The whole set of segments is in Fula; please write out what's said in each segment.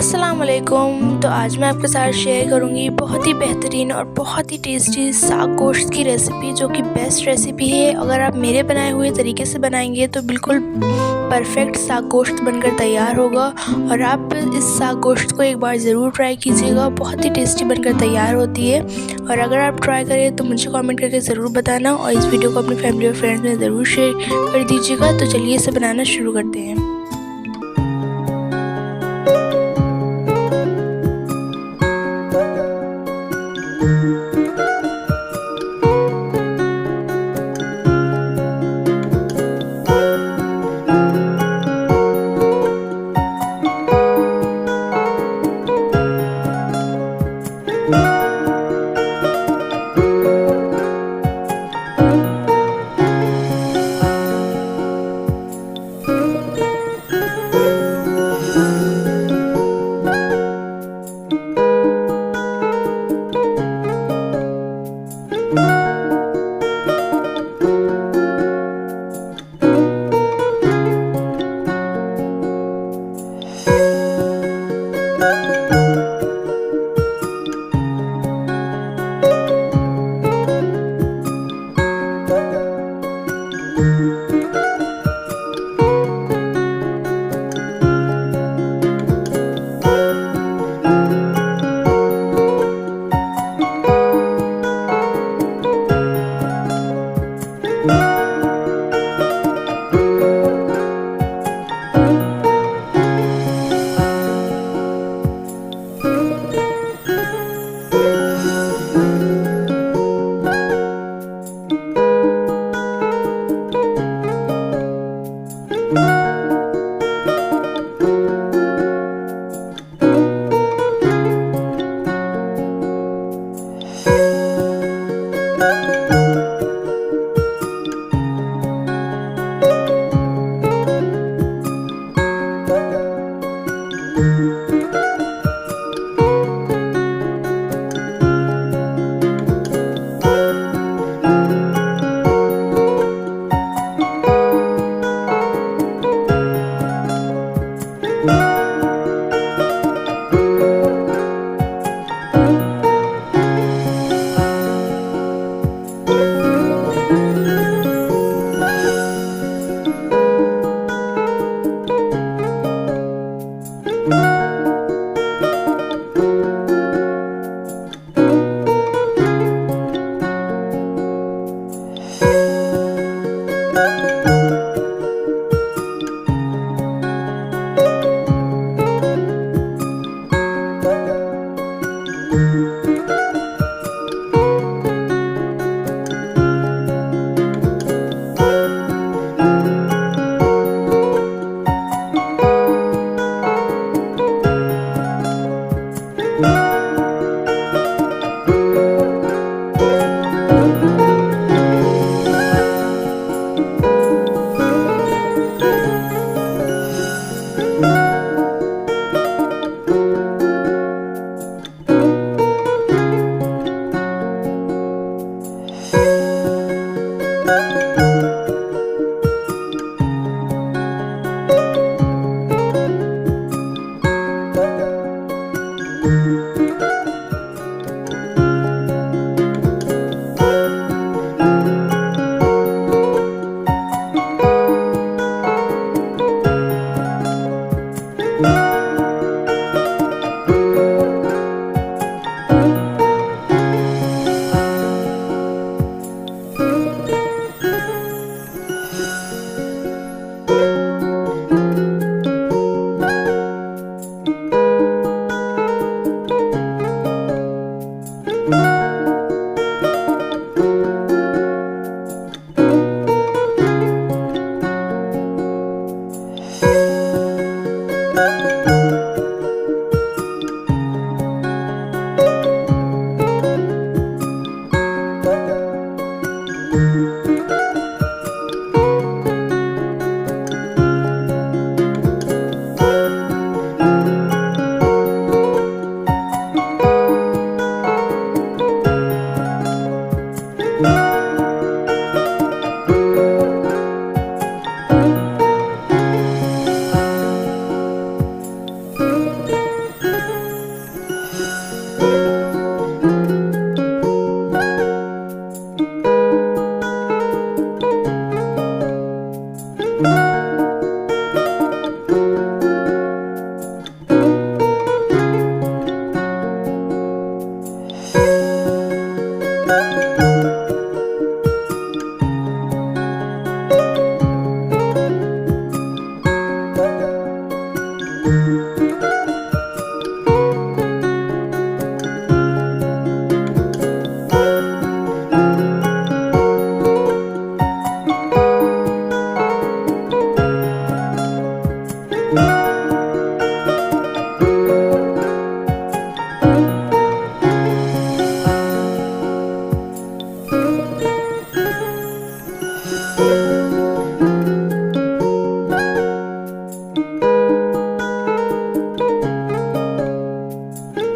अस्सलाम वालेकुम। तो आज मैं आपके साथ शेयर करूंगी बहुत ही बेहतरीन और बहुत ही टेस्टी साग गोश्त की रेसिपी, जो कि बेस्ट रेसिपी है। अगर आप मेरे बनाए हुए तरीके से बनाएंगे तो बिल्कुल परफेक्ट साग गोश्त बनकर तैयार होगा। और आप इस साग गोश्त को एक बार ज़रूर ट्राई कीजिएगा, बहुत ही टेस्टी बनकर तैयार होती है। और अगर आप ट्राई करें तो मुझे कमेंट करके ज़रूर बताना, और इस वीडियो को अपनी फैमिली और फ्रेंड्स में ज़रूर शेयर कर दीजिएगा। तो चलिए इसे बनाना शुरू करते हैं।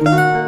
you.